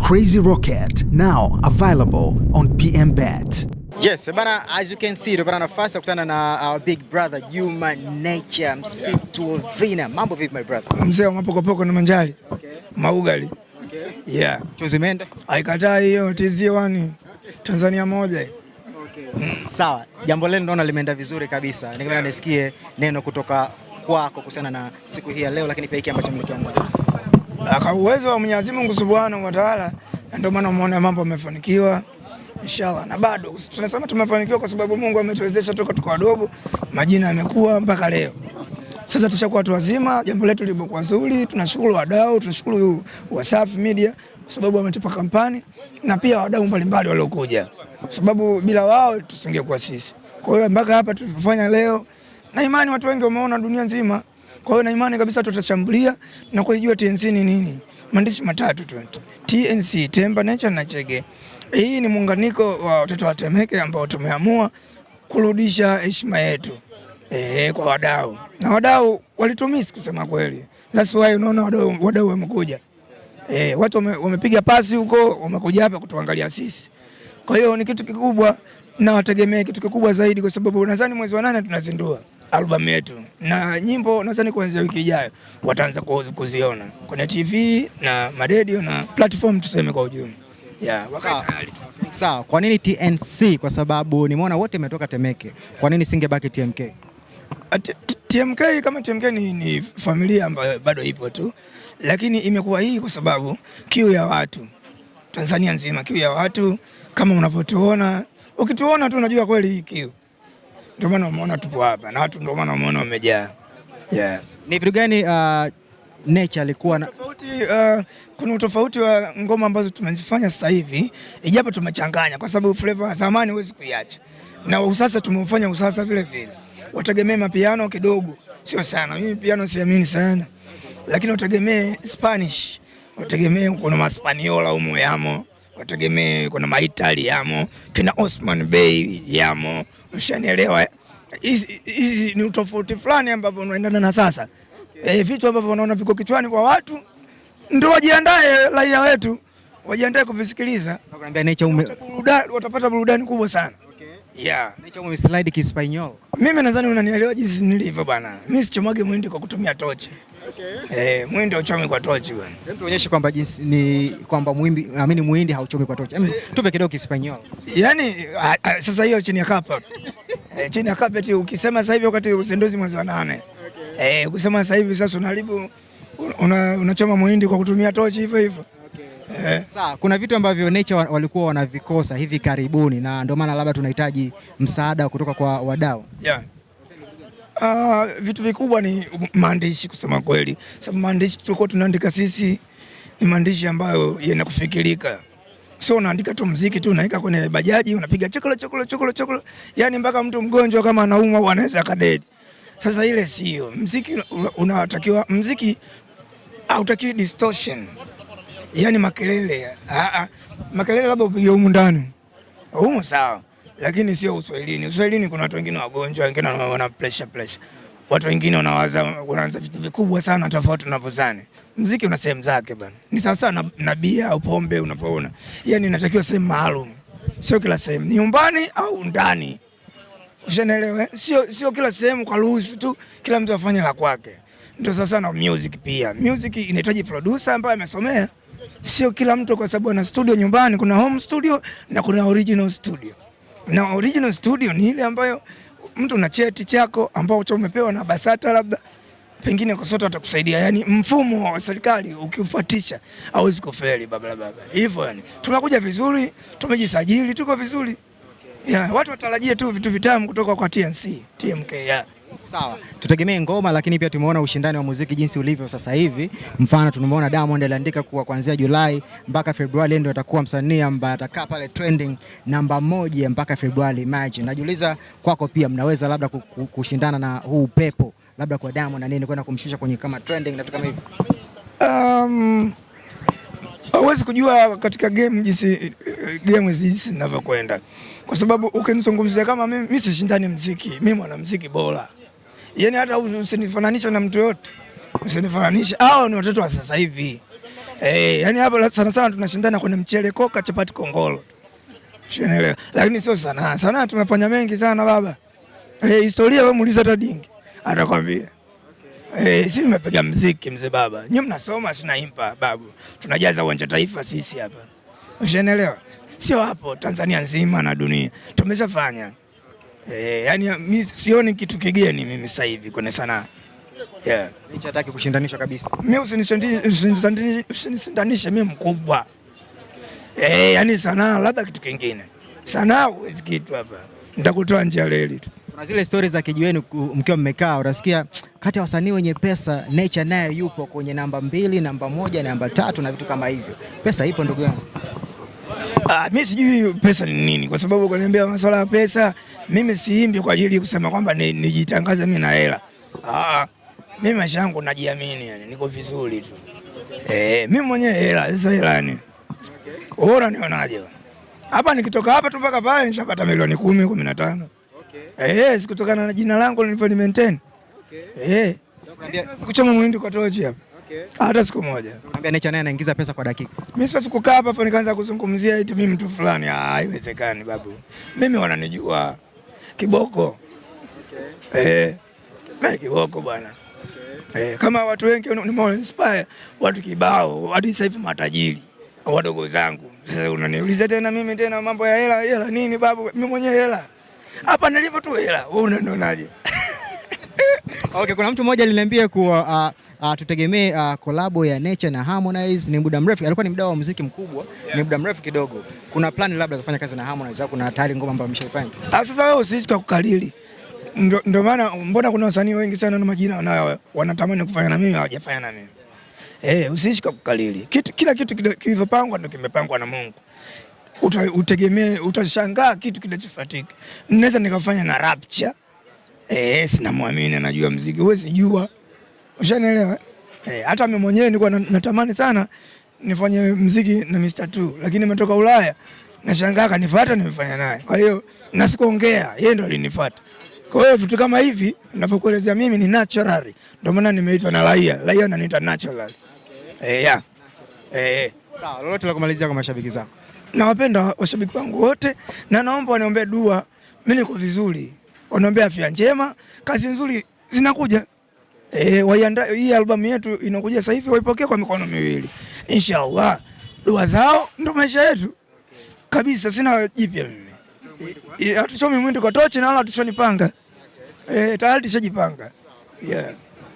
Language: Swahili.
Crazy Rocket, now available on PMBet. Yes, bana, as you can see, tupata nafasi ya kukutana na our big brother Juma Nature, msitu wa vina. Mambo vipi my brother? Mzee mapokopoko na manjali. Okay. Maugali. Okay. Yeah. Tuzimende? Haikatai hiyo TZ1. Tanzania moja. Okay. Sawa. Jambo leo naona limeenda vizuri kabisa. Ningependa nisikie neno kutoka kwako kuhusiana na siku hii ya leo, lakini pia hiki ambacho mmekiamua. Kwa uwezo wa Mwenyezi Mungu Subhanahu wa Ta'ala, ndio maana umeona mambo yamefanikiwa. Inshallah, na bado tunasema tumefanikiwa kwa sababu Mungu ametuwezesha toka tuko wadogo, majina yamekuwa mpaka leo. Sasa tushakuwa watu wazima, jambo letu limekuwa zuri, tunashukuru wadau, tunashukuru Wasafi Media kwa sababu wametupa kampani na pia wadau mbalimbali waliokuja. Kwa sababu bila wao tusingekuwa sisi. Kwa hiyo mpaka hapa tulifanya leo na imani watu wengi wameona dunia nzima. Kwa hiyo na imani kabisa tutashambulia na kujua TNC ni nini. Maandishi matatu tu. TNC, Temba, Nature na Chege. Hii ni muunganiko wa watoto wa Temeke ambao tumeamua kurudisha heshima yetu kwa wadau. Na wadau walitumisi kusema kweli. That's why unaona wadau wamekuja. Watu wamepiga pasi huko, wamekuja hapa kutuangalia sisi. Kwa hiyo ni kitu kikubwa na wategemee kitu kikubwa zaidi kwa sababu nadhani mwezi wa 8 tunazindua album yetu. Na nyimbo nadhani kuanzia wiki ijayo wataanza kuziona kwenye TV na radio na platform tuseme kwa ujumla. Yeah, wakati hali. Sawa, kwa nini TNC? Kwa sababu nimeona wote wametoka Temeke. Kwa nini singebaki TMK? TMK kama TMK ni familia ambayo bado ipo tu. Lakini imekuwa hii kwa sababu kiu ya watu. Tanzania nzima kiu ya watu kama unavyotuona. Ukituona tu unajua kweli hii kiu. Ndio maana umeona tupo hapa na watu ndio maana umeona wamejaa. Yeah. Ni vitu gani Nature alikuwa na tofauti? Kuna utofauti wa ngoma ambazo tumezifanya sasa hivi, ijapo tumechanganya kwa sababu flavor zamani huwezi kuiacha. Na usasa tumefanya usasa vile vile. Wategemee mapiano kidogo, sio sana. Mimi piano siamini sana. Lakini wategemee Spanish. Wategemee kuna Maspaniola humo yamo. Wategemee kuna Maitali yamo, kina Osman Bey yamo. Ushanielewa? Hizi ni utofauti fulani ambavyo unaendana na sasa. Vitu ambavyo unaona viko kichwani kwa watu ndio wajiandae, raia wetu wajiandae kuvisikiliza. Nakwambia Nature watapata burudani kubwa sana. Okay. Yeah. Nature umeslide Kispanyol. Mimi nadhani unanielewa jinsi nilivyo bwana. Mimi sichomage mwindi kwa kutumia tochi. Okay. Mwindi hauchomi kwa tochi bwana. Hebu tuonyeshe kwamba jinsi ni kwamba mwindi hauchomi kwa tochi. Tupe kidogo Kispanyol. Yaani sasa hiyo chini ya carpet. Chini ya carpet ukisema sasa hivi wakati uzinduzi mwezi wa 8. Okay. Ukisema sasa hivi sasa unaharibu unachoma muhindi kwa kutumia tochi hivyo hivyo. Okay. Sawa, kuna vitu ambavyo Nature walikuwa wanavikosa hivi karibuni na ndio maana labda tunahitaji msaada kutoka kwa wadau. Yeah. Vitu vikubwa ni maandishi kusema kweli. Sababu maandishi tulikuwa tunaandika sisi ni maandishi ambayo yanakufikirika. Sio unaandika tu muziki tu unaika kwenye bajaji unapiga chokolo. Yaani mpaka mtu mgonjwa kama anaumwa anaweza kadedi. Sasa ile sio. Muziki unatakiwa hautakiwi distortion. Yaani makelele. Makelele labda upige humu ndani. Humu sawa. Lakini sio Uswahilini. Uswahilini kuna watu wengine wagonjwa, wengine wana pressure. Watu wengine wanaanza vitu vikubwa sana tofauti tunavyozani. Muziki una sehemu zake bana. Ni sawa na bia au pombe unapoona. Yaani inatakiwa sehemu maalum. Sio kila sehemu. Ni nyumbani au ndani. Ushaelewa? Sio kila sehemu kwa ruhusa tu, kila mtu afanye la kwake. Ndio sasa na music pia. Music inahitaji producer ambaye amesomea. Sio kila mtu kwa sababu ana studio nyumbani, kuna home studio na kuna original studio. Na original studio ni ile ambayo mtu na cheti chako ambao umepewa na BASATA labda pengine kusota atakusaidia. Yaani mfumo wa serikali ukiufuatisha hauwezi kufeli baba. Hivyo yani. Tunakuja vizuri, tumejisajili, tuko vizuri. Yeah, watu watarajie tu vitu vitamu kutoka kwa TMK. Yeah. Sawa. Tutegemee ngoma lakini pia tumeona ushindani wa muziki jinsi ulivyo sasa hivi. Mfano tumeona Diamond aliandika kuwa kuanzia Julai mpaka Februari ndio atakuwa msanii ambaye atakaa pale trending namba 1 mpaka Februari. Imagine. Najiuliza kwako pia mnaweza labda kushindana na huu upepo labda kwa Diamond na nini kwenda kumshusha kwenye kama trending na vitu kama hivi. Hauwezi kujua katika game jinsi zinavyokwenda. Kwa sababu ukinizungumzia kama mimi sishindani muziki, mimi mwanamuziki bora. Yaani hata usinifananisha na mtu yote. Usinifananisha. Hao ni watoto wa sasa hivi. Yani hapa sana sana tunashindana kwenye mchele, koka, chapati, kongolo. Unaelewa? Lakini sio sanaa. Sanaa tumefanya mengi sana baba. Historia wewe muuliza hata dingi atakwambia. Sisi tumepiga muziki mzee baba. Nyinyi mnasoma tunaimba babu. Tunajaza uwanja taifa sisi hapa. Unaelewa? Sio hapo Tanzania nzima na dunia. Tumeshafanya. Yani mimi sioni kitu kigeni mimi sasa hivi kwenye sanaa. Yeah. Mimi hataki kushindanisha kabisa. Mimi usinishindanishe mimi mkubwa. Yani sanaa labda kitu kingine. Sanaa huwezi kitu hapa. Nitakutoa nje ya reli tu. Kuna zile stories za kijiweni mkiwa mmekaa unasikia kati ya wasanii wenye pesa Nature naye yupo kwenye namba 2, namba 1, namba 3 na vitu kama hivyo. Pesa ipo ndugu yangu? Mimi sijui pesa ni nini kwa sababu kuniambia masuala ya pesa mimi siimbi kwa ajili kusema kwamba nijitangaze mimi na hela. Mimi maisha yangu najiamini yani niko vizuri tu. Mimi mwenyewe hela, sasa hela yani. Bora nionaje? Hapa nikitoka hapa tu mpaka pale nishapata milioni 10, 15. Sikutokana na jina langu nilivyo maintain. Kuchoma mwindi kwa tochi hapa. Hata siku moja. Unaambia Nature naye anaingiza pesa kwa dakika. Mimi siwezi kukaa hapa nikaanza kuzungumzia eti mimi mtu fulani. Haiwezekani babu. Mimi wananijua kiboko. Mimi kiboko bwana. Kama watu wengi ni inspire watu kibao, hadi sasa hivi matajiri, wadogo zangu. Sasa unaniuliza tena mimi tena mambo ya hela nini babu? Mimi mwenyewe hela. Hapa nilipo tu hela. Wewe unanionaje? Okay, kuna mtu mmoja aliniambia kuwa tutegemee collab ya Nature na Harmonize. Ni muda mrefu, alikuwa ni mdau wa muziki mkubwa, ni muda mrefu kidogo. Kuna plan labda kufanya kazi na Harmonize au kuna tayari ngoma ambayo mshaifanya? Sasa wewe usiishi kwa kukalili. Ndio maana mbona kuna wasanii wengi sana na majina wanatamani kufanya na mimi hawajafanya na mimi. Usiishi kwa kukalili. Kila kitu kilivyopangwa ndio kimepangwa na Mungu. Utegemee, utashangaa kitu kinachofuatika. Naweza nikafanya na Rapture. Sina muamini najua muziki. Huwezi jua. Ushanielewa? Hata mimi mwenyewe nilikuwa natamani sana nifanye muziki na Mr. 2, lakini nimetoka Ulaya. Nashangaa kanifuata nimefanya naye. Kwa hiyo na sikuongea, yeye ndo alinifuata. Kwa hiyo vitu kama hivi ninavyokuelezea mimi ni naturally. Ndio maana nimeitwa na Raia ananiita natural. Sawa, lolote la kumalizia kwa mashabiki zako? Nawapenda washabiki wangu wote na naomba waniombee dua. Mimi niko vizuri. Wanaombea afya njema, kazi nzuri zinakuja. Waiandae hii albamu yetu inakuja sasa hivi, waipokee kwa mikono miwili. Inshallah. Dua zao ndio maisha yetu. Kabisa sina jipya mimi. Hatuchomi mwindi kwa tochi na wala hatuchoni panga. Tayari tushajipanga. Yeah.